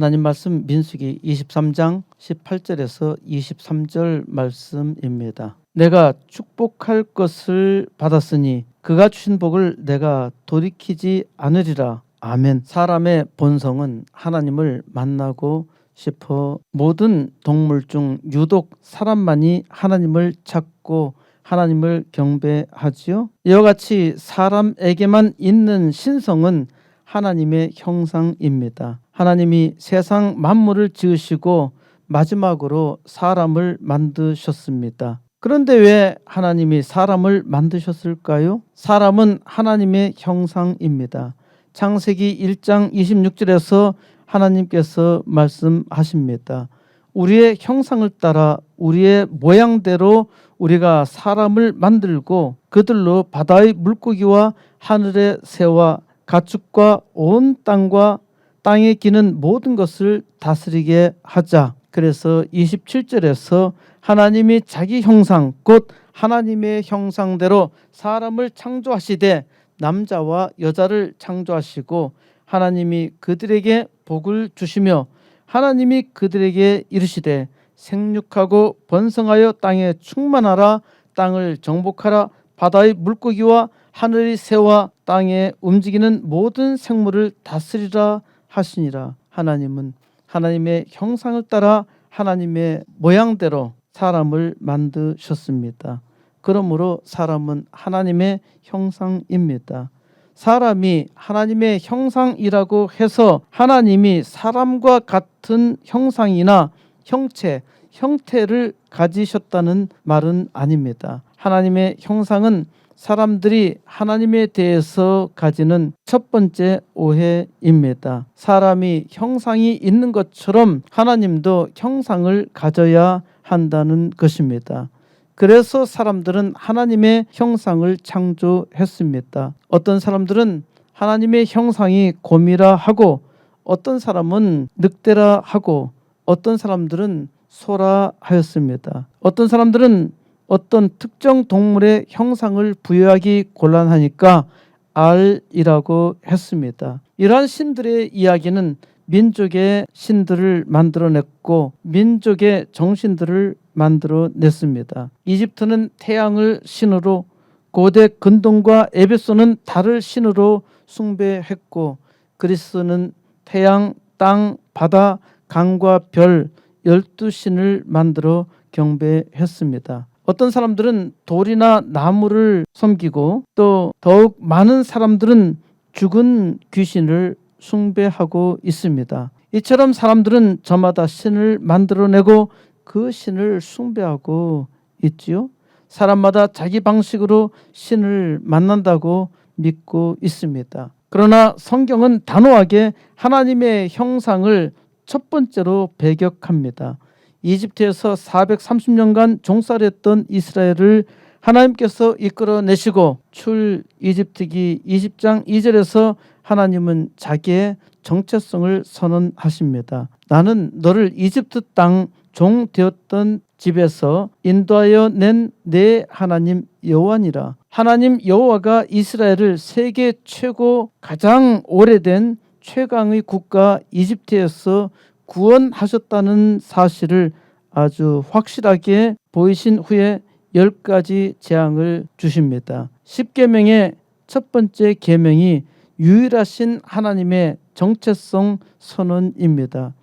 하나님 말씀 민수기 23장 18절에서 23절 말씀입니다. 내가 축복할 것을 받았으니 그가 주신 복을 내가 돌이키지 않으리라. 아멘. 사람의 본성은 하나님을 만나고 싶어 모든 동물 중 유독 사람만이 하나님을 찾고 하나님을 경배하지요. 이와 같이 사람에게만 있는 신성은 하나님의 형상입니다. 하나님이 세상 만물을 지으시고 마지막으로 사람을 만드셨습니다. 그런데 왜 하나님이 사람을 만드셨을까요? 사람은 하나님의 형상입니다. 창세기 1장 26절에서 하나님께서 말씀하십니다. 우리의 형상을 따라 우리의 모양대로 우리가 사람을 만들고 그들로 바다의 물고기와 하늘의 새와 가축과 온 땅과 땅에 기는 모든 것을 다스리게 하자. 그래서 27절에서 하나님이 자기 형상 곧 하나님의 형상대로 사람을 창조하시되 남자와 여자를 창조하시고 하나님이 그들에게 복을 주시며 하나님이 그들에게 이르시되 생육하고 번성하여 땅에 충만하라. 땅을 정복하라. 바다의 물고기와 하늘의 새와 땅에 움직이는 모든 생물을 다스리라 하시니라. 하나님은 하나님의 형상을 따라 하나님의 모양대로 사람을 만드셨습니다. 그러므로 사람은 하나님의 형상입니다. 사람이 하나님의 형상이라고 해서 하나님이 사람과 같은 형상이나 형태를 가지셨다는 말은 아닙니다. 하나님의 형상은 사람들이 하나님에 대해서 가지는 첫 번째 오해입니다. 사람이 형상이 있는 것처럼 하나님도 형상을 가져야 한다는 것입니다. 그래서 사람들은 하나님의 형상을 창조했습니다. 어떤 사람들은 하나님의 형상이 곰이라 하고 어떤 사람은 늑대라 하고 어떤 사람들은 소라 하였습니다. 어떤 사람들은 어떤 특정 동물의 형상을 부여하기 곤란하니까 알이라고 했습니다. 이러한 신들의 이야기는 민족의 신들을 만들어냈고 민족의 정신들을 만들어냈습니다. 이집트는 태양을 신으로, 고대 근동과 에베소는 달을 신으로 숭배했고 그리스는 태양, 땅, 바다, 강과 별 12신을 만들어 경배했습니다. 어떤 사람들은 돌이나 나무를 섬기고 또 더욱 많은 사람들은 죽은 귀신을 숭배하고 있습니다. 이처럼 사람들은 저마다 신을 만들어내고 그 신을 숭배하고 있지요. 사람마다 자기 방식으로 신을 만난다고 믿고 있습니다. 그러나 성경은 단호하게 하나님의 형상을 첫 번째로 배격합니다. 이집트에서 430년간 종살이했던 이스라엘을 하나님께서 이끌어내시고 출이집트기 20장 2절에서 하나님은 자기의 정체성을 선언하십니다. 나는 너를 이집트 땅 종 되었던 집에서 인도하여 낸 내 하나님 여호와니라. 하나님 여호와가 이스라엘을 세계 최고 가장 오래된 최강의 국가 이집트에서 구원하셨다는 사실을 아주 확실하게 보이신 후에 10가지 재앙을 주십니다. 10계명의 첫 번째 계명이 유일하신 하나님의 정체성 선언입니다.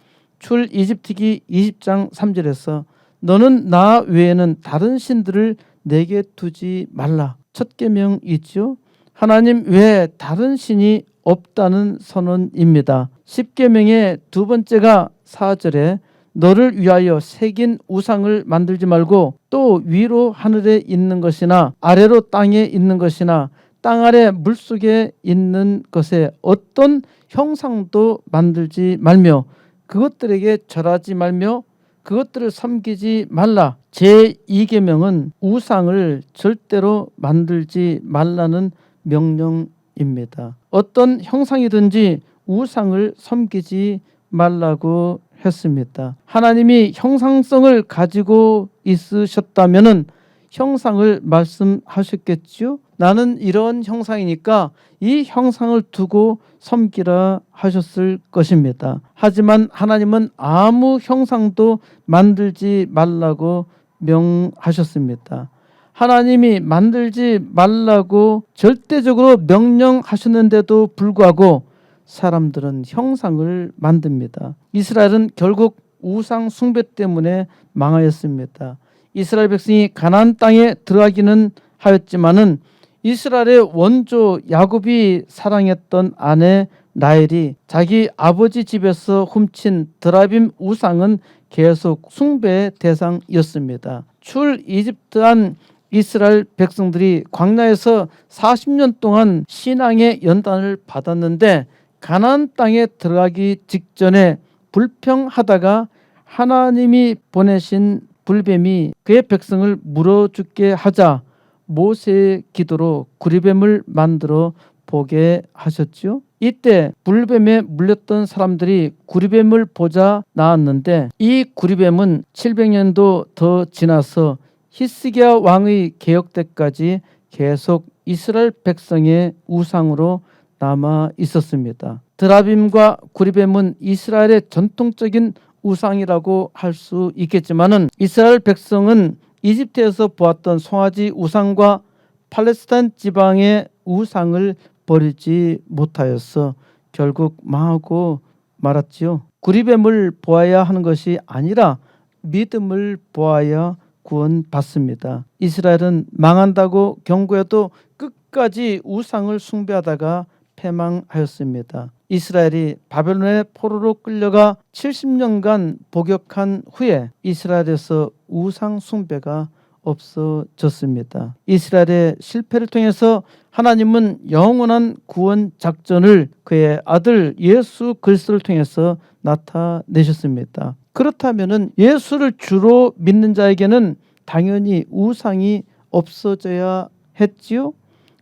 출이집트기 20장 3절에서 너는 나 외에는 다른 신들을 내게 두지 말라. 첫 계명이지요. 하나님 외에 다른 신이 없다는 선언입니다. 10계명의 두 번째가 4절에 너를 위하여 새긴 우상을 만들지 말고 또 위로 하늘에 있는 것이나 아래로 땅에 있는 것이나 땅 아래 물속에 있는 것에 어떤 형상도 만들지 말며 그것들에게 절하지 말며 그것들을 섬기지 말라. 제2계명은 우상을 절대로 만들지 말라는 명령입니다. 어떤 형상이든지 우상을 섬기지 말라고 했습니다. 하나님이 형상성을 가지고 있으셨다면 형상을 말씀하셨겠지요. 나는 이런 형상이니까 이 형상을 두고 섬기라 하셨을 것입니다. 하지만 하나님은 아무 형상도 만들지 말라고 명하셨습니다. 하나님이 만들지 말라고 절대적으로 명령하셨는데도 불구하고 사람들은 형상을 만듭니다. 이스라엘은 결국 우상 숭배 때문에 망하였습니다. 이스라엘 백성이 가나안 땅에 들어가기는 하였지만은 이스라엘의 원조 야곱이 사랑했던 아내 라헬이 자기 아버지 집에서 훔친 드라빔 우상은 계속 숭배의 대상이었습니다. 출 이집트한 이스라엘 백성들이 광야에서 40년 동안 신앙의 연단을 받았는데 가나안 땅에 들어가기 직전에 불평하다가 하나님이 보내신 불뱀이 그의 백성을 물어 죽게 하자 모세의 기도로 구리뱀을 만들어 보게 하셨지요. 이때 불뱀에 물렸던 사람들이 구리뱀을 보자 나왔는데 이 구리뱀은 700년도 더 지나서 히스기야 왕의 개혁 때까지 계속 이스라엘 백성의 우상으로 남아 있었습니다. 드라빔과 구리뱀은 이스라엘의 전통적인 우상이라고 할 수 있겠지만은 이스라엘 백성은 이집트에서 보았던 송아지 우상과 팔레스타인 지방의 우상을 버리지 못하여서 결국 망하고 말았지요. 구리뱀을 보아야 하는 것이 아니라 믿음을 보아야 구원받습니다. 이스라엘은 망한다고 경고해도 끝까지 우상을 숭배하다가 패망하였습니다. 이스라엘이 바벨론의 포로로 끌려가 70년간 복역한 후에 이스라엘에서 우상 숭배가 없어졌습니다. 이스라엘의 실패를 통해서 하나님은 영원한 구원 작전을 그의 아들 예수 그리스도를 통해서 나타내셨습니다. 그렇다면 예수를 주로 믿는 자에게는 당연히 우상이 없어져야 했지요.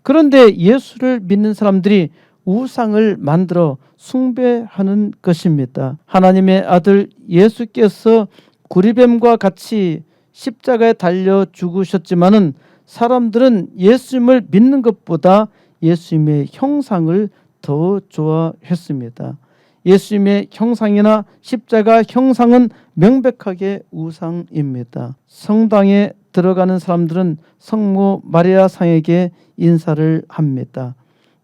그런데 예수를 믿는 사람들이 우상을 만들어 숭배하는 것입니다. 하나님의 아들 예수께서 구리뱀과 같이 십자가에 달려 죽으셨지만은 사람들은 예수님을 믿는 것보다 예수님의 형상을 더 좋아했습니다. 예수님의 형상이나 십자가 형상은 명백하게 우상입니다. 성당에 들어가는 사람들은 성모 마리아 상에게 인사를 합니다.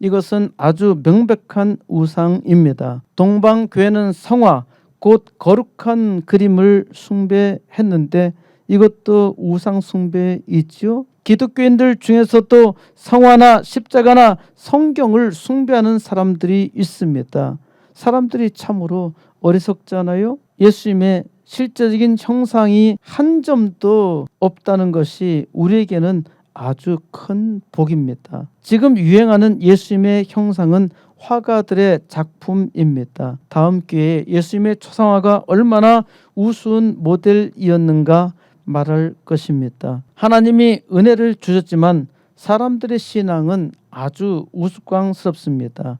이것은 아주 명백한 우상입니다. 동방교회는 성화, 곧 거룩한 그림을 숭배했는데 이것도 우상 숭배이지요. 기독교인들 중에서도 성화나 십자가나 성경을 숭배하는 사람들이 있습니다. 사람들이 참으로 어리석잖아요. 예수님의 실제적인 형상이 한 점도 없다는 것이 우리에게는 아주 큰 복입니다. 지금 유행하는 예수님의 형상은 화가들의 작품입니다. 다음 기회에 예수님의 초상화가 얼마나 우스운 모델이었는가 말할 것입니다. 하나님이 은혜를 주셨지만 사람들의 신앙은 아주 우스꽝스럽습니다.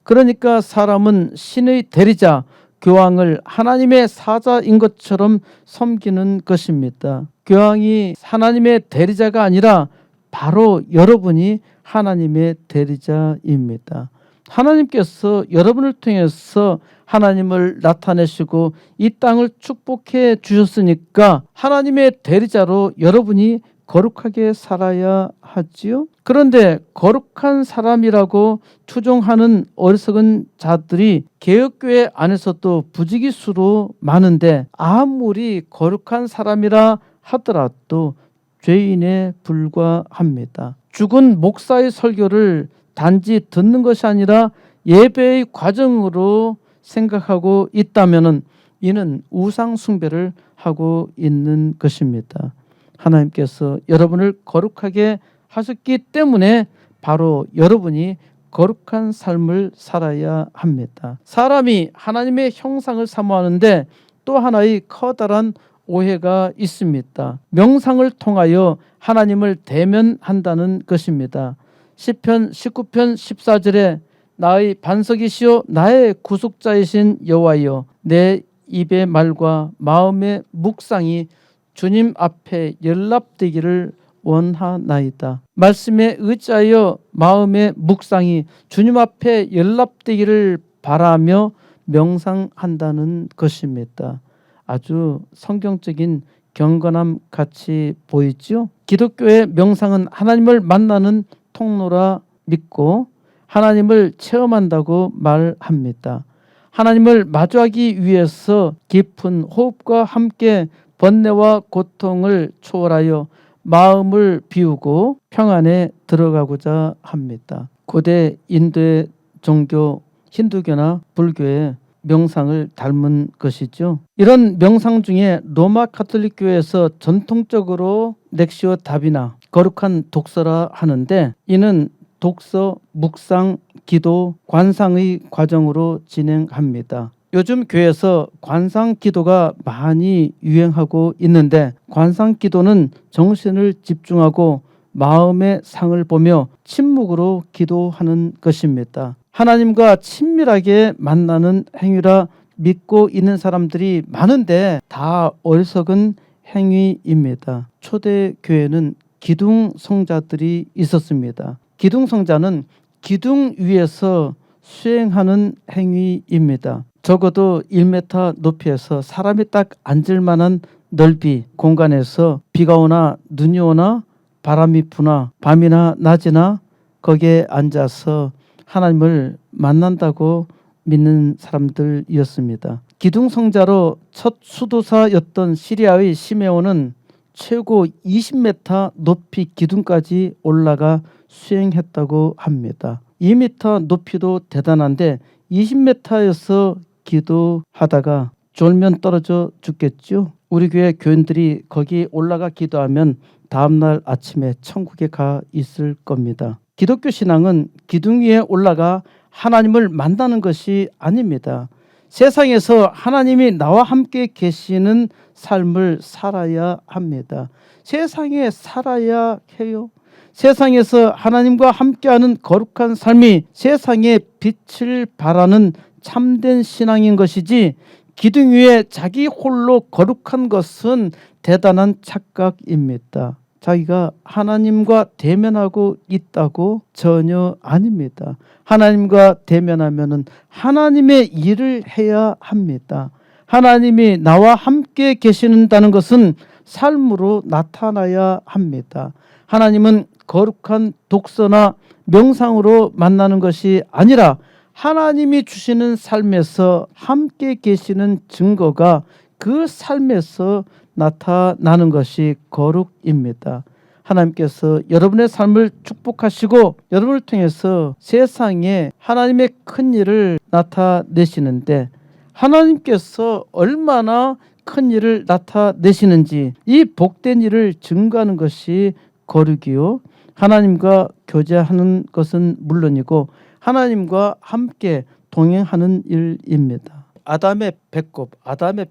그러니까 사람은 신의 대리자 교황을 하나님의 사자인 것처럼 섬기는 것입니다. 교황이 하나님의 대리자가 아니라 바로 여러분이 하나님의 대리자입니다. 하나님께서 여러분을 통해서 하나님을 나타내시고 이 땅을 축복해 주셨으니까 하나님의 대리자로 여러분이 거룩하게 살아야 하지요. 그런데 거룩한 사람이라고 추종하는 어리석은 자들이 개혁교회 안에서도 부지기수로 많은데 아무리 거룩한 사람이라 하더라도 죄인에 불과합니다. 죽은 목사의 설교를 단지 듣는 것이 아니라 예배의 과정으로 생각하고 있다면 이는 우상 숭배를 하고 있는 것입니다. 하나님께서 여러분을 거룩하게 하셨기 때문에 바로 여러분이 거룩한 삶을 살아야 합니다. 사람이 하나님의 형상을 사모하는데 또 하나의 커다란 오해가 있습니다. 명상을 통하여 하나님을 대면한다는 것입니다. 시편 19편 14절에 나의 반석이시요 나의 구속자이신 여호와여 내 입의 말과 마음의 묵상이 주님 앞에 연락되기를 원하나이다. 말씀에 의지하여 마음의 묵상이 주님 앞에 연락되기를 바라며 명상한다는 것입니다. 아주 성경적인 경건함 같이 보이죠? 기독교의 명상은 하나님을 만나는 통로라 믿고 하나님을 체험한다고 말합니다. 하나님을 마주하기 위해서 깊은 호흡과 함께 번뇌와 고통을 초월하여 마음을 비우고 평안에 들어가고자 합니다. 고대 인도의 종교 힌두교나 불교의 명상을 닮은 것이죠. 이런 명상 중에 로마 가톨릭 교회에서 전통적으로 렉시오 다비나 거룩한 독서라 하는데, 이는 독서, 묵상, 기도, 관상의 과정으로 진행합니다. 요즘 교회에서 관상 기도가 많이 유행하고 있는데, 관상 기도는 정신을 집중하고 마음의 상을 보며 침묵으로 기도하는 것입니다. 하나님과 친밀하게 만나는 행위라 믿고 있는 사람들이 많은데 다 어리석은 행위입니다. 초대 교회는 기둥 성자들이 있었습니다. 기둥 성자는 기둥 위에서 수행하는 행위입니다. 적어도 1m 높이에서 사람이 딱 앉을 만한 넓이 공간에서 비가 오나 눈이 오나 바람이 부나 밤이나 낮이나 거기에 앉아서 하나님을 만난다고 믿는 사람들이었습니다. 기둥성자로 첫 수도사였던 시리아의 시메온은 최고 20m 높이 기둥까지 올라가 수행했다고 합니다. 2m 높이도 대단한데 20m에서 기도하다가 졸면 떨어져 죽겠죠. 우리 교회 교인들이 거기 올라가 기도하면 다음날 아침에 천국에 가 있을 겁니다. 기독교 신앙은 기둥 위에 올라가 하나님을 만나는 것이 아닙니다. 세상에서 하나님이 나와 함께 계시는 삶을 살아야 합니다. 세상에 살아야 해요. 세상에서 하나님과 함께하는 거룩한 삶이 세상에 빛을 발하는 참된 신앙인 것이지, 기둥 위에 자기 홀로 거룩한 것은 대단한 착각입니다. 자기가 하나님과 대면하고 있다고? 전혀 아닙니다. 하나님과 대면하면은 하나님의 일을 해야 합니다. 하나님이 나와 함께 계시는다는 것은 삶으로 나타나야 합니다. 하나님은 거룩한 독서나 명상으로 만나는 것이 아니라 하나님이 주시는 삶에서 함께 계시는 증거가 그 삶에서 나타나는 것이 거룩입니다. 하나님께서 여러분의 삶을 축복하시고 여러분을 통해서 세상에 하나님의 큰 일을 나타내시는데, 하나님께서 얼마나 큰 일을 나타내시는지 이 복된 일을 증거하는 것이 거룩이요, 하나님과 교제하는 것은 물론이고 하나님과 함께 동행하는 일입니다. 아담의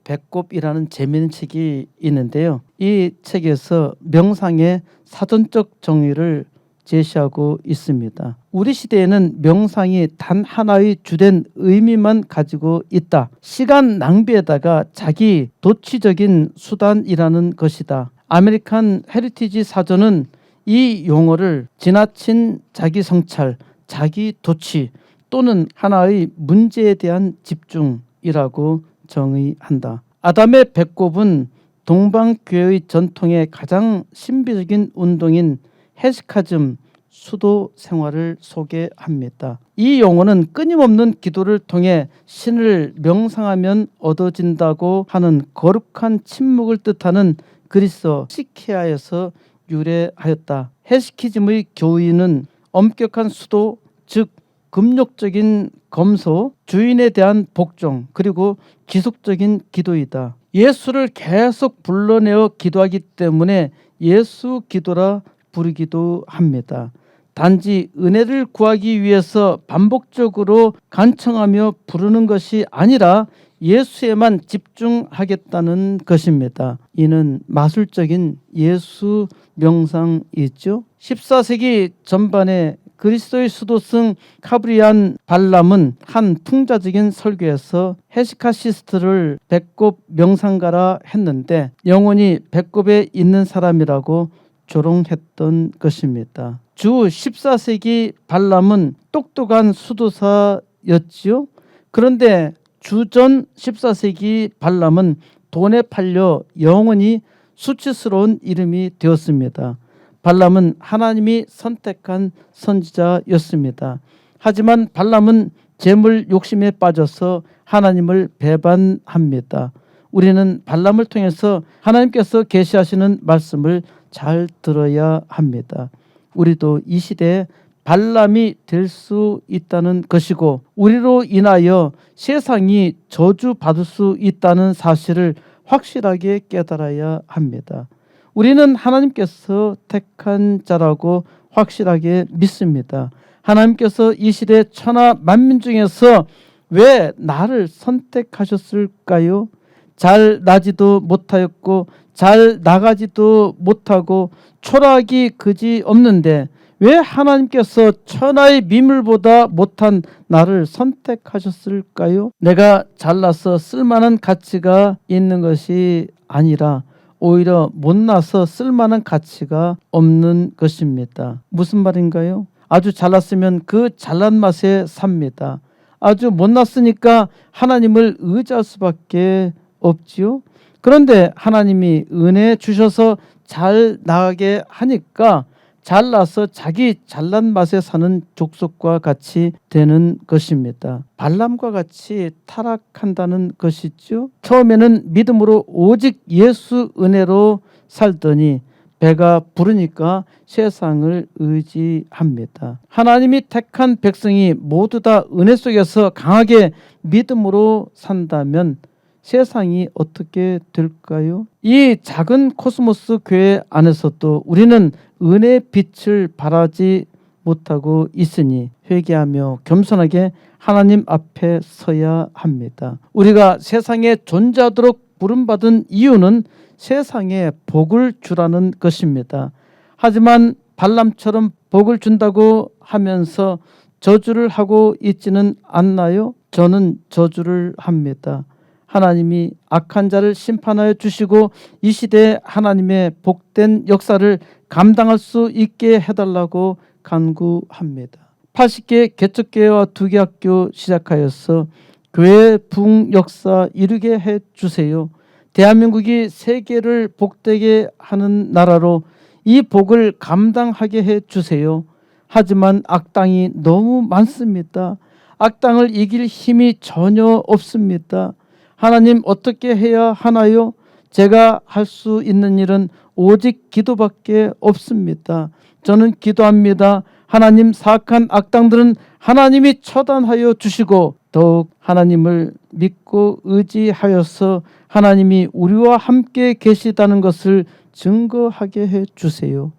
배꼽이라는 재미있는 책이 있는데요. 이 책에서 명상의 사전적 정의를 제시하고 있습니다. 우리 시대에는 명상이 단 하나의 주된 의미만 가지고 있다. 시간 낭비에다가 자기 도취적인 수단이라는 것이다. 아메리칸 헤리티지 사전은 이 용어를 지나친 자기 성찰, 자기 도취 또는 하나의 문제에 대한 집중이라고 정의한다. 아담의 배꼽은 동방교회의 전통의 가장 신비적인 운동인 헤시카즘 수도 생활을 소개합니다. 이 용어는 끊임없는 기도를 통해 신을 명상하면 얻어진다고 하는 거룩한 침묵을 뜻하는 그리스어 시케아에서 유래하였다. 헤시키즘의 교의는 엄격한 수도, 즉 금욕적인 검소, 주인에 대한 복종, 그리고 지속적인 기도이다. 예수를 계속 불러내어 기도하기 때문에 예수 기도라 부르기도 합니다. 단지 은혜를 구하기 위해서 반복적으로 간청하며 부르는 것이 아니라 예수에만 집중하겠다는 것입니다. 이는 마술적인 예수 명상이죠. 14세기 전반에 그리스도의 수도승 카브리안 발람은 한 풍자적인 설교에서 헤시카시스트를 배꼽 명상가라 했는데 영혼이 배꼽에 있는 사람이라고 조롱했던 것입니다. 주 14세기 발람은 똑똑한 수도사였지요. 그런데 주전 14세기 발람은 돈에 팔려 영원히 수치스러운 이름이 되었습니다. 발람은 하나님이 선택한 선지자였습니다. 하지만 발람은 재물 욕심에 빠져서 하나님을 배반합니다. 우리는 발람을 통해서 하나님께서 계시하시는 말씀을 잘 들어야 합니다. 우리도 이 시대에 발람이 될 수 있다는 것이고 우리로 인하여 세상이 저주받을 수 있다는 사실을 확실하게 깨달아야 합니다. 우리는 하나님께서 택한 자라고 확실하게 믿습니다. 하나님께서 이 시대 천하 만민 중에서 왜 나를 선택하셨을까요? 잘 나지도 못하였고 잘 나가지도 못하고 초라하기 그지 없는데 왜 하나님께서 천하의 미물보다 못한 나를 선택하셨을까요? 내가 잘나서 쓸만한 가치가 있는 것이 아니라 오히려 못나서 쓸만한 가치가 없는 것입니다. 무슨 말인가요? 아주 잘났으면 그 잘난 맛에 삽니다. 아주 못났으니까 하나님을 의지할 수밖에 없지요. 그런데 하나님이 은혜 주셔서 잘 나가게 하니까 잘나서 자기 잘난 맛에 사는 족속과 같이 되는 것입니다. 발람과 같이 타락한다는 것이죠. 처음에는 믿음으로 오직 예수 은혜로 살더니 배가 부르니까 세상을 의지합니다. 하나님이 택한 백성이 모두 다 은혜 속에서 강하게 믿음으로 산다면 세상이 어떻게 될까요? 이 작은 코스모스 교회 안에서도 우리는 은혜의 빛을 발하지 못하고 있으니 회개하며 겸손하게 하나님 앞에 서야 합니다. 우리가 세상에 존재하도록 부름받은 이유는 세상에 복을 주라는 것입니다. 하지만 발람처럼 복을 준다고 하면서 저주를 하고 있지는 않나요? 저는 저주를 합니다. 하나님이 악한 자를 심판하여 주시고 이 시대에 하나님의 복된 역사를 감당할 수 있게 해달라고 간구합니다. 80개 개척교회와 2개 학교 시작하여서 교회 부흥 역사 이루게 해주세요. 대한민국이 세계를 복되게 하는 나라로 이 복을 감당하게 해주세요. 하지만 악당이 너무 많습니다. 악당을 이길 힘이 전혀 없습니다. 하나님 어떻게 해야 하나요? 제가 할 수 있는 일은 오직 기도밖에 없습니다. 저는 기도합니다. 하나님 사악한 악당들은 하나님이 처단하여 주시고 더욱 하나님을 믿고 의지하여서 하나님이 우리와 함께 계시다는 것을 증거하게 해 주세요.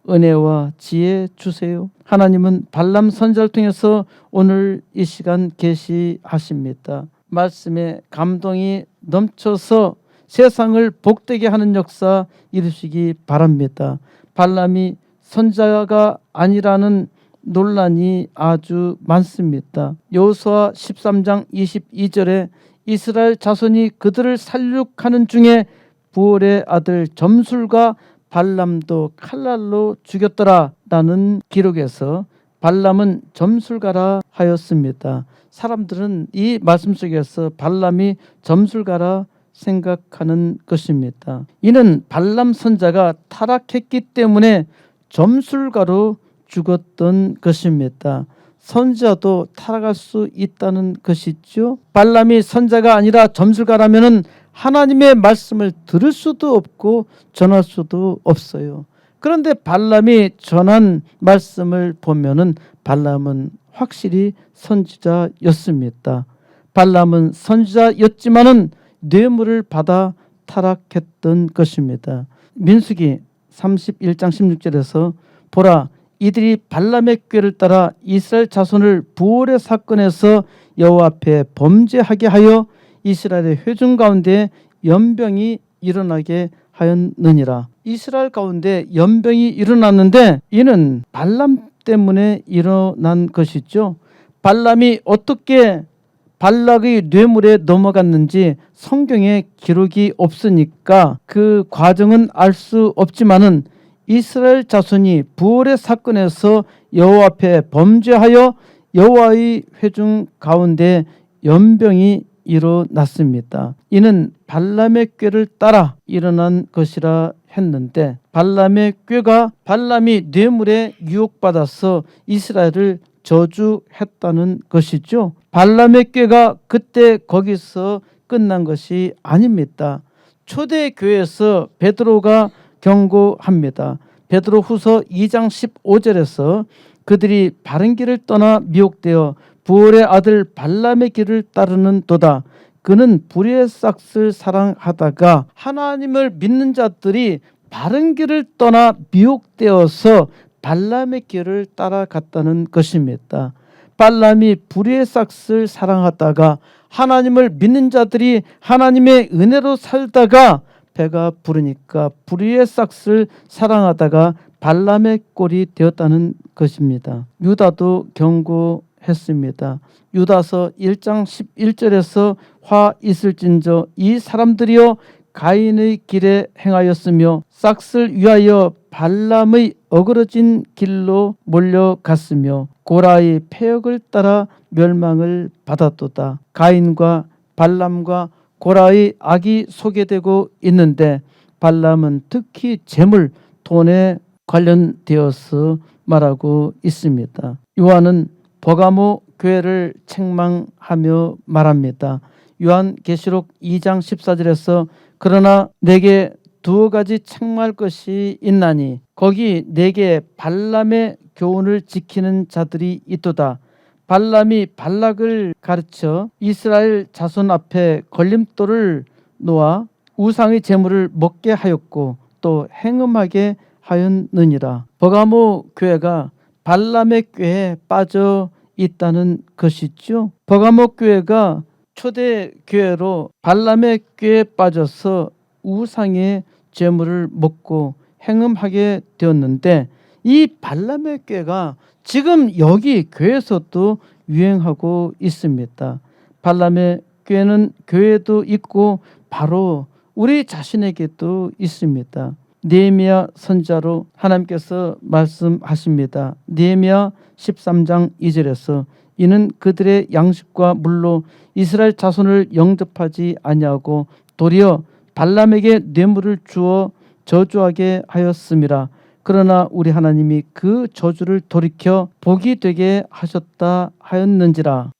은혜와 지혜 주세요. 하나님은 발람 선지자를 통해서 오늘 이 시간 계시하십니다. 말씀에 감동이 넘쳐서 세상을 복되게 하는 역사 이루시기 바랍니다. 발람이 선지자가 아니라는 논란이 아주 많습니다. 여호수아 13장 22절에 이스라엘 자손이 그들을 살육하는 중에 부올의 아들 점술과 발람도 칼날로 죽였더라 라는 기록에서 발람은 점술가라 하였습니다. 사람들은 이 말씀 속에서 발람이 점술가라 생각하는 것입니다. 이는 발람 선자가 타락했기 때문에 점술가로 죽었던 것입니다. 선지자도 타락할 수 있다는 것이죠. 발람이 선자가 아니라 점술가라면 하나님의 말씀을 들을 수도 없고 전할 수도 없어요. 그런데 발람이 전한 말씀을 보면은 발람은 확실히 선지자였습니다. 발람은 선지자였지만은 뇌물을 받아 타락했던 것입니다. 민수기 31장 16절에서 보라 이들이 발람의 꾀를 따라 이스라엘 자손을 부올의 사건에서 여호와 앞에 범죄하게 하여 이스라엘의 회중 가운데 연병이 일어나게 하였느니라. 이스라엘 가운데 연병이 일어났는데 이는 발람 때문에 일어난 것이죠. 발람이 어떻게 발락의 뇌물에 넘어갔는지 성경에 기록이 없으니까 그 과정은 알 수 없지만은 이스라엘 자손이 부활의 사건에서 여호와 앞에 범죄하여 여호와의 회중 가운데 연병이 일어났습니다. 이는 발람의 꾀를 따라 일어난 것이라 했는데, 발람의 꾀가 발람이 뇌물에 유혹받아서 이스라엘을 저주했다는 것이죠. 발람의 꾀가 그때 거기서 끝난 것이 아닙니다. 초대교회에서 베드로가 경고합니다. 베드로후서 2장 15절에서 그들이 바른 길을 떠나 미혹되어 부올의 아들 발람의 길을 따르는 도다. 그는 불의의 싹을 사랑하다가 하나님을 믿는 자들이 바른 길을 떠나 미혹되어서 발람의 길을 따라갔다는 것입니다. 발람이 불의의 싹을 사랑하다가 하나님을 믿는 자들이 하나님의 은혜로 살다가 배가 부르니까 불의의 싹을 사랑하다가 발람의 꼴이 되었다는 것입니다. 유다도 경고했습니다. 유다서 1장 11절에서 화 있을진저 이 사람들이여 가인의 길에 행하였으며 싹을 위하여 발람의 어그러진 길로 몰려갔으며 고라의 패역을 따라 멸망을 받았도다. 가인과 발람과 고라의 악이 소개되고 있는데 발람은 특히 재물, 돈에 관련되어서 말하고 있습니다. 요한은 버가모 교회를 책망하며 말합니다. 요한계시록 2장 14절에서 그러나 내게 두어 가지 책망할 것이 있나니 거기 내게 발람의 교훈을 지키는 자들이 있도다. 발람이 발락을 가르쳐 이스라엘 자손 앞에 걸림돌을 놓아 우상의 제물을 먹게 하였고 또 행음하게 하였느니라. 버가모 교회가 발람의 꾀에 빠져 있다는 것이죠. 버가모 교회가 초대 교회로 발람의 꾀에 빠져서 우상의 제물을 먹고 행음하게 되었는데, 이 발람의 꾀가 지금 여기 교회에서도 유행하고 있습니다. 발람의 꾀는 교회에도 있고 바로 우리 자신에게도 있습니다. 느헤미야 선지자로 하나님께서 말씀하십니다. 느헤미야 13장 2절에서 이는 그들의 양식과 물로 이스라엘 자손을 영접하지 아니하고 도리어 발람에게 뇌물을 주어 저주하게 하였음이라. 그러나 우리 하나님이 그 저주를 돌이켜 복이 되게 하셨다 하였는지라.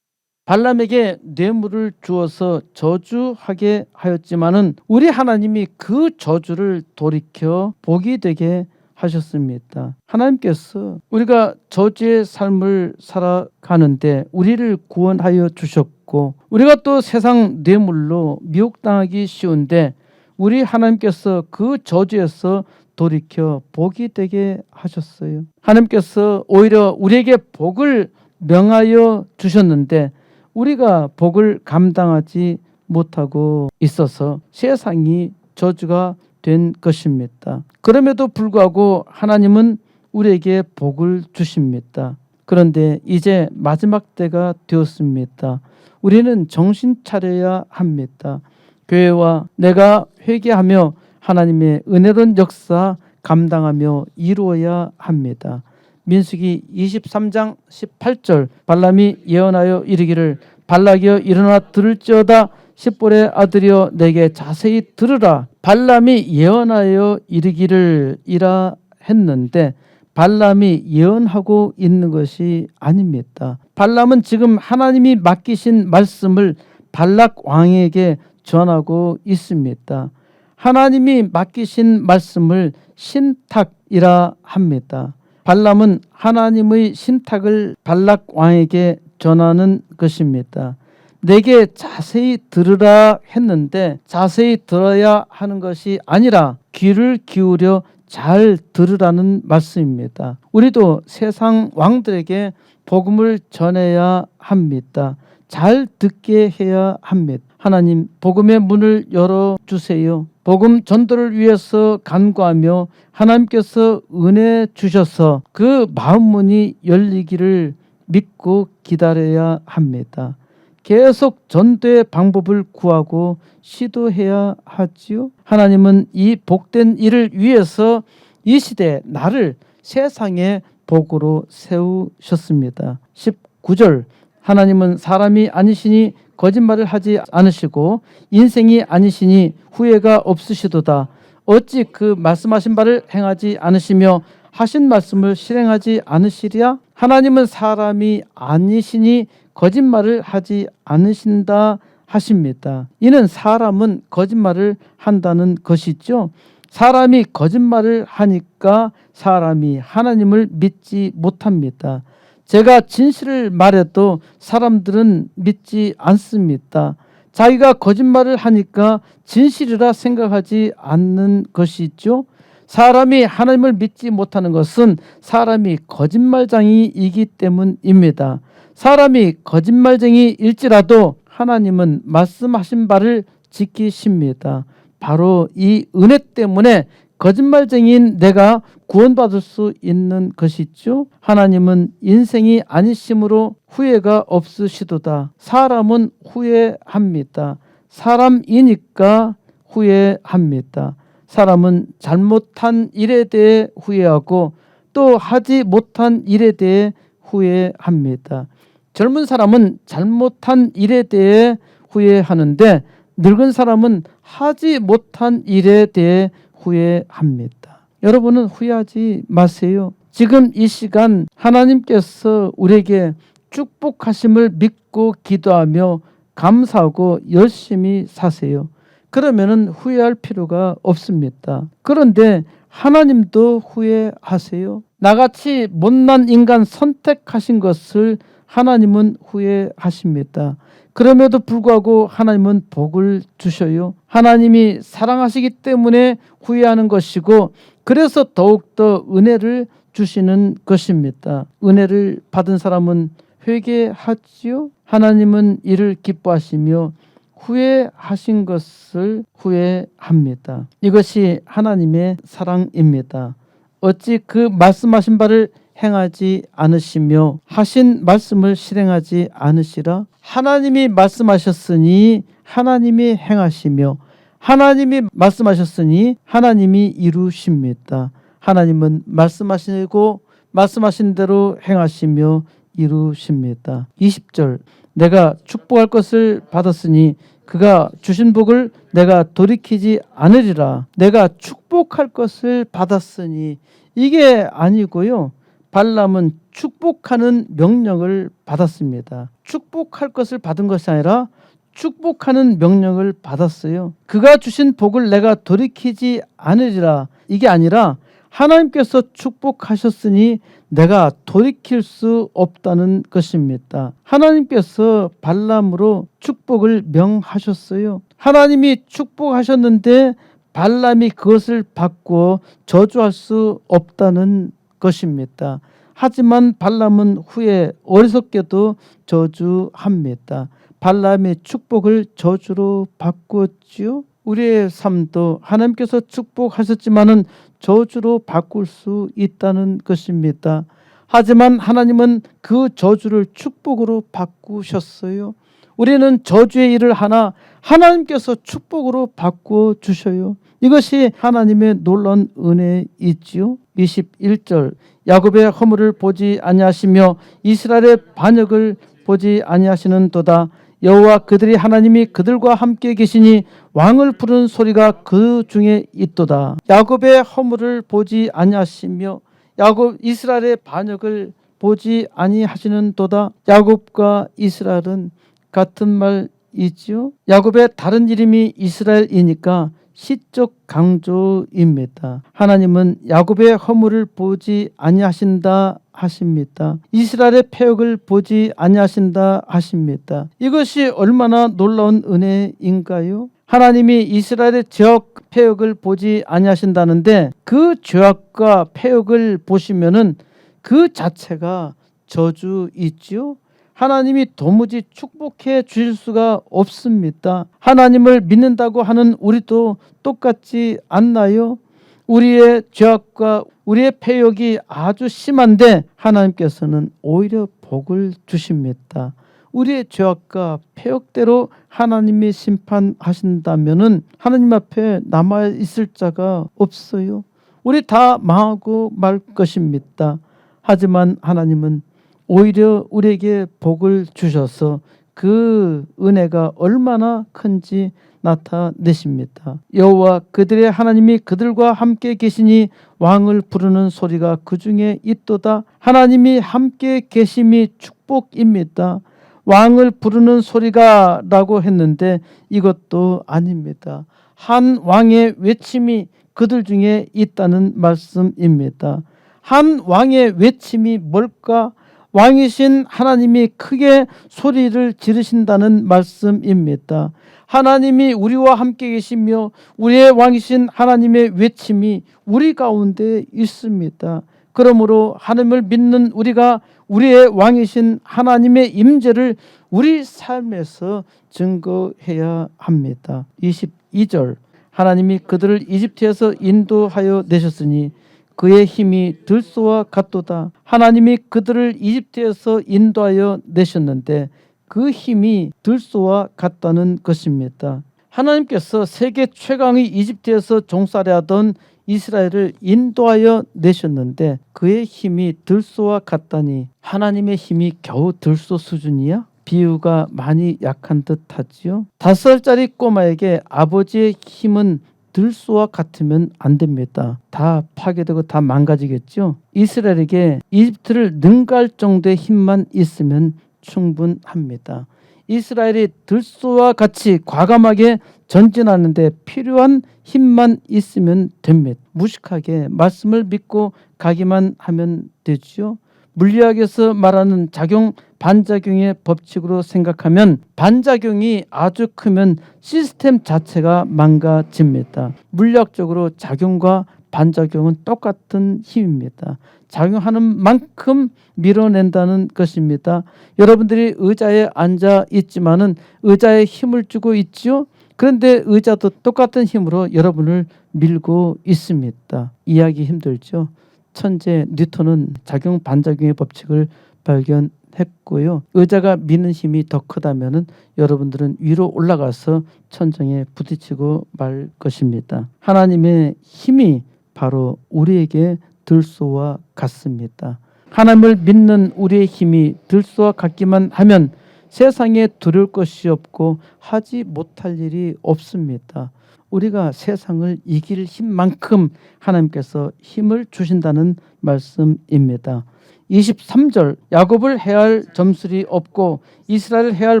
발람에게 뇌물을 주어서 저주하게 하였지만은 우리 하나님이 그 저주를 돌이켜 복이 되게 하셨습니다. 하나님께서 우리가 저주의 삶을 살아가는데 우리를 구원하여 주셨고, 우리가 또 세상 뇌물로 미혹당하기 쉬운데 우리 하나님께서 그 저주에서 돌이켜 복이 되게 하셨어요. 하나님께서 오히려 우리에게 복을 명하여 주셨는데 우리가 복을 감당하지 못하고 있어서 세상이 저주가 된 것입니다. 그럼에도 불구하고 하나님은 우리에게 복을 주십니다. 그런데 이제 마지막 때가 되었습니다. 우리는 정신 차려야 합니다. 교회와 내가 회개하며 하나님의 은혜로운 역사 감당하며 이루어야 합니다. 민수기 23장 18절 발람이 예언하여 이르기를 발락이여 일어나 들을지어다 십볼의 아들이여 내게 자세히 들으라. 발람이 예언하여 이르기를 이라 했는데 발람이 예언하고 있는 것이 아닙니다. 발람은 지금 하나님이 맡기신 말씀을 발락 왕에게 전하고 있습니다. 하나님이 맡기신 말씀을 신탁이라 합니다. 발람은 하나님의 신탁을 발락 왕에게 전하는 것입니다. 내게 자세히 들으라 했는데 자세히 들어야 하는 것이 아니라 귀를 기울여 잘 들으라는 말씀입니다. 우리도 세상 왕들에게 복음을 전해야 합니다. 잘 듣게 해야 합니다. 하나님, 복음의 문을 열어주세요. 복음 전도를 위해서 간구하며 하나님께서 은혜 주셔서 그 마음 문이 열리기를 믿고 기다려야 합니다. 계속 전도의 방법을 구하고 시도해야 하지요. 하나님은 이 복된 일을 위해서 이 시대에 나를 세상의 복으로 세우셨습니다. 19절 하나님은 사람이 아니시니 거짓말을 하지 않으시고 인생이 아니시니 후회가 없으시도다. 어찌 그 말씀하신 바를 행하지 않으시며 하신 말씀을 실행하지 않으시랴? 하나님은 사람이 아니시니 거짓말을 하지 않으신다 하십니다. 이는 사람은 거짓말을 한다는 것이죠. 사람이 거짓말을 하니까 사람이 하나님을 믿지 못합니다. 제가 진실을 말해도 사람들은 믿지 않습니다. 자기가 거짓말을 하니까 진실이라 생각하지 않는 것이죠. 사람이 하나님을 믿지 못하는 것은 사람이 거짓말쟁이이기 때문입니다. 사람이 거짓말쟁이일지라도 하나님은 말씀하신 바를 지키십니다. 바로 이 은혜 때문에 거짓말쟁이인 내가 구원받을 수 있는 것이죠. 하나님은 인생이 아니심으로 후회가 없으시도다. 사람은 후회합니다. 사람이니까 후회합니다. 사람은 잘못한 일에 대해 후회하고 또 하지 못한 일에 대해 후회합니다. 젊은 사람은 잘못한 일에 대해 후회하는데 늙은 사람은 하지 못한 일에 대해 후회합니다. 여러분은 후회하지 마세요. 지금 이 시간 하나님께서 우리에게 축복하심을 믿고 기도하며 감사하고 열심히 사세요. 그러면은 후회할 필요가 없습니다. 그런데 하나님도 후회하세요. 나같이 못난 인간 선택하신 것을 하나님은 후회하십니다. 그럼에도 불구하고 하나님은 복을 주셔요. 하나님이 사랑하시기 때문에 후회하는 것이고 그래서 더욱더 은혜를 주시는 것입니다. 은혜를 받은 사람은 회개하지요. 하나님은 이를 기뻐하시며 후회하신 것을 후회합니다. 이것이 하나님의 사랑입니다. 어찌 그 말씀하신 바를 행하지 않으시며 하신 말씀을 실행하지 않으시라? 하나님이 말씀하셨으니 하나님이 행하시며 하나님이 말씀하셨으니 하나님이 이루십니다. 하나님은 말씀하시고 말씀하신 대로 행하시며 이루십니다. 20절 내가 축복할 것을 받았으니 그가 주신 복을 내가 돌이키지 않으리라. 내가 축복할 것을 받았으니 이게 아니고요. 발람은 축복하는 명령을 받았습니다. 축복할 것을 받은 것이 아니라 축복하는 명령을 받았어요. 그가 주신 복을 내가 돌이키지 않으리라. 이게 아니라 하나님께서 축복하셨으니 내가 돌이킬 수 없다는 것입니다. 하나님께서 발람으로 축복을 명하셨어요. 하나님이 축복하셨는데 발람이 그것을 바꾸어 저주할 수 없다는 것입니다. 하지만 발람은 후에 어리석게도 저주합니다. 발람의 축복을 저주로 바꾸었지요. 우리의 삶도 하나님께서 축복하셨지만은 저주로 바꿀 수 있다는 것입니다. 하지만 하나님은 그 저주를 축복으로 바꾸셨어요. 우리는 저주의 일을 하나 하나님께서 축복으로 바꾸어 주셔요. 이것이 하나님의 놀라운 은혜이지요. 21절 야곱의 허물을 보지 아니하시며 이스라엘의 반역을 보지 아니하시는도다. 여호와 그들이 하나님이 그들과 함께 계시니 왕을 부르는 소리가 그 중에 있도다. 야곱의 허물을 보지 아니하시며 야곱 이스라엘의 반역을 보지 아니하시는도다. 야곱과 이스라엘은 같은 말이지요. 야곱의 다른 이름이 이스라엘이니까 시적 강조입니다. 하나님은 야곱의 허물을 보지 아니하신다 하십니다. 이스라엘의 패역을 보지 아니하신다 하십니다. 이것이 얼마나 놀라운 은혜인가요? 하나님이 이스라엘의 죄악 패역을 보지 아니하신다는데 그 죄악과 패역을 보시면은 그 자체가 저주이지요. 하나님이 도무지 축복해 주실 수가 없습니다. 하나님을 믿는다고 하는 우리도 똑같지 않나요? 우리의 죄악과 우리의 패역이 아주 심한데 하나님께서는 오히려 복을 주십니다. 우리의 죄악과 패역대로 하나님이 심판하신다면은 하나님 앞에 남아 있을 자가 없어요. 우리 다 망하고 말 것입니다. 하지만 하나님은 오히려 우리에게 복을 주셔서 그 은혜가 얼마나 큰지 나타내십니다. 여호와 그들의 하나님이 그들과 함께 계시니 왕을 부르는 소리가 그 중에 있도다. 하나님이 함께 계심이 축복입니다. 왕을 부르는 소리가 라고 했는데 이것도 아닙니다. 한 왕의 외침이 그들 중에 있다는 말씀입니다. 한 왕의 외침이 뭘까? 왕이신 하나님이 크게 소리를 지르신다는 말씀입니다. 하나님이 우리와 함께 계시며 우리의 왕이신 하나님의 외침이 우리 가운데 있습니다. 그러므로 하나님을 믿는 우리가 우리의 왕이신 하나님의 임재를 우리 삶에서 증거해야 합니다. 22절 하나님이 그들을 이집트에서 인도하여 내셨으니 그의 힘이 들소와 같도다. 하나님이 그들을 이집트에서 인도하여 내셨는데 그 힘이 들소와 같다는 것입니다. 하나님께서 세계 최강의 이집트에서 종살이 하던 이스라엘을 인도하여 내셨는데 그의 힘이 들소와 같다니 하나님의 힘이 겨우 들소 수준이야? 비유가 많이 약한 듯 하지요. 5살짜리 꼬마에게 아버지의 힘은 들소와 같으면 안 됩니다. 다 파괴되고 다 망가지겠죠. 이스라엘에게 이집트를 능가할 정도의 힘만 있으면 충분합니다. 이스라엘이 들소와 같이 과감하게 전진하는데 필요한 힘만 있으면 됩니다. 무식하게 말씀을 믿고 가기만 하면 되죠. 물리학에서 말하는 작용 반작용의 법칙으로 생각하면 반작용이 아주 크면 시스템 자체가 망가집니다. 물리학적으로 작용과 반작용은 똑같은 힘입니다. 작용하는 만큼 밀어낸다는 것입니다. 여러분들이 의자에 앉아 있지만은 의자에 힘을 주고 있죠. 그런데 의자도 똑같은 힘으로 여러분을 밀고 있습니다. 이해하기 힘들죠. 천재 뉴턴은 작용 반작용의 법칙을 발견했고요. 의자가 미는 힘이 더 크다면은 여러분들은 위로 올라가서 천정에 부딪히고 말 것입니다. 하나님의 힘이 바로 우리에게 들소와 같습니다. 하나님을 믿는 우리의 힘이 들소와 같기만 하면 세상에 두려울 것이 없고 하지 못할 일이 없습니다. 우리가 세상을 이길 힘만큼 하나님께서 힘을 주신다는 말씀입니다. 23절 야곱을 해할 점술이 없고 이스라엘을 해할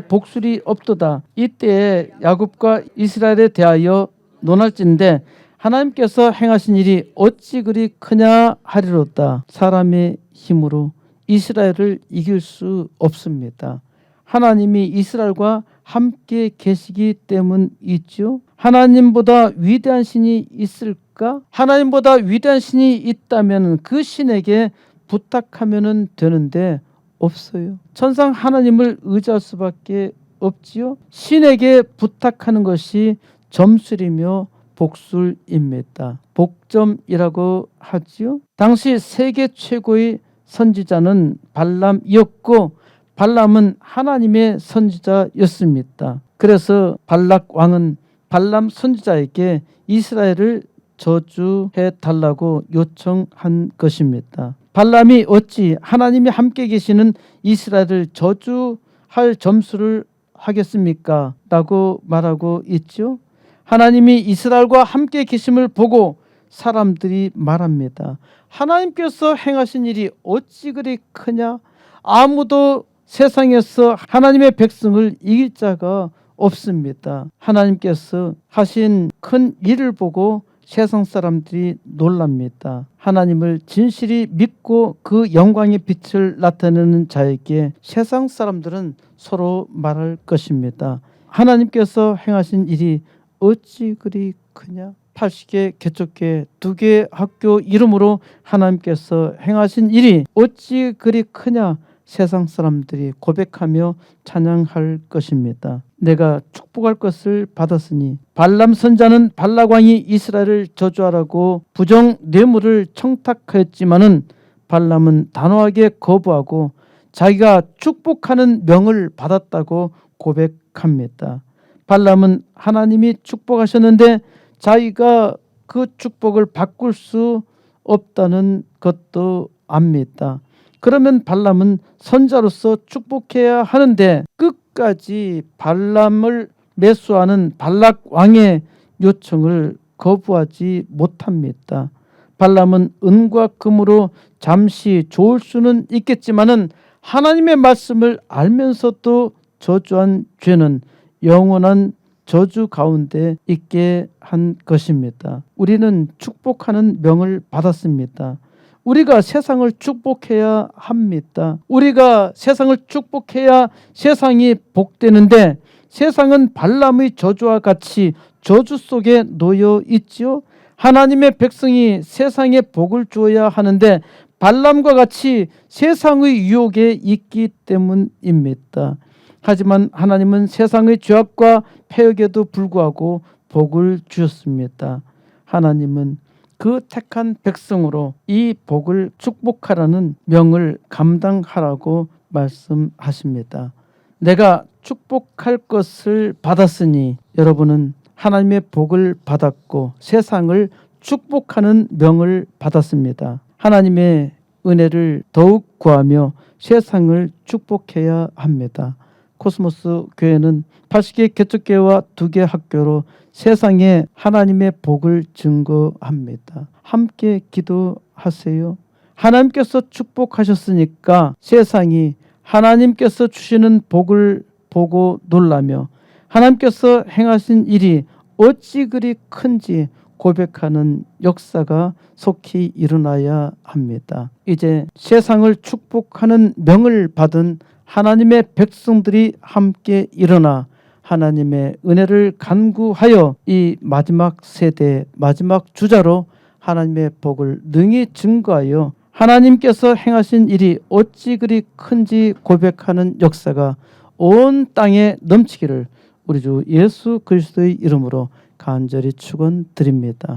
복술이 없도다. 이때에 야곱과 이스라엘에 대하여 논할진대 하나님께서 행하신 일이 어찌 그리 크냐 하리로다. 사람의 힘으로 이스라엘을 이길 수 없습니다. 하나님이 이스라엘과 함께 계시기 때문이죠. 하나님보다 위대한 신이 있을까? 하나님보다 위대한 신이 있다면 그 신에게 부탁하면 되는데 없어요. 천상 하나님을 의지할 수밖에 없지요. 신에게 부탁하는 것이 점술이며 복술입니다. 복점이라고 하지요. 당시 세계 최고의 선지자는 발람이었고 발람은 하나님의 선지자였습니다. 그래서 발락 왕은 발람 선지자에게 이스라엘을 저주해 달라고 요청한 것입니다. 발람이 어찌 하나님이 함께 계시는 이스라엘을 저주할 점수를 하겠습니까? 라고 말하고 있죠. 하나님이 이스라엘과 함께 계심을 보고 사람들이 말합니다. 하나님께서 행하신 일이 어찌 그리 크냐? 아무도 세상에서 하나님의 백성을 이길 자가 없습니다. 하나님께서 하신 큰 일을 보고 세상 사람들이 놀랍니다. 하나님을 진실이 믿고 그 영광의 빛을 나타내는 자에게 세상 사람들은 서로 말할 것입니다. 하나님께서 행하신 일이 어찌 그리 크냐? 80개 개척교회 2개 학교 이름으로 하나님께서 행하신 일이 어찌 그리 크냐? 세상 사람들이 고백하며 찬양할 것입니다. 내가 축복할 것을 받았으니 발람 선자는 발락 왕이 이스라엘을 저주하라고 부정 뇌물을 청탁하였지만은 발람은 단호하게 거부하고 자기가 축복하는 명을 받았다고 고백합니다. 발람은 하나님이 축복하셨는데 자기가 그 축복을 바꿀 수 없다는 것도 압니다. 그러면 발람은 선자로서 축복해야 하는데 끝까지 발람을 매수하는 발락 왕의 요청을 거부하지 못합니다. 발람은 은과 금으로 잠시 좋을 수는 있겠지만은 하나님의 말씀을 알면서도 저주한 죄는 영원한 저주 가운데 있게 한 것입니다. 우리는 축복하는 명을 받았습니다. 우리가 세상을 축복해야 합니다. 우리가 세상을 축복해야 세상이 복되는데 세상은 발람의 저주와 같이 저주 속에 놓여 있지요. 하나님의 백성이 세상에 복을 주어야 하는데 발람과 같이 세상의 유혹에 있기 때문입니다. 하지만 하나님은 세상의 죄악과 패역에도 불구하고 복을 주셨습니다. 하나님은 그 택한 백성으로 이 복을 축복하라는 명을 감당하라고 말씀하십니다. 내가 축복할 것을 받았으니 여러분은 하나님의 복을 받았고 세상을 축복하는 명을 받았습니다. 하나님의 은혜를 더욱 구하며 세상을 축복해야 합니다. 코스모스 교회는 80개 개척교회와 2개 학교로 세상에 하나님의 복을 증거합니다. 함께 기도하세요. 하나님께서 축복하셨으니까 세상이 하나님께서 주시는 복을 보고 놀라며 하나님께서 행하신 일이 어찌 그리 큰지 고백하는 역사가 속히 일어나야 합니다. 이제 세상을 축복하는 명을 받은 하나님의 백성들이 함께 일어나 하나님의 은혜를 간구하여 이 마지막 세대 마지막 주자로 하나님의 복을 능히 증거하여 하나님께서 행하신 일이 어찌 그리 큰지 고백하는 역사가 온 땅에 넘치기를 우리 주 예수 그리스도의 이름으로 간절히 축원드립니다.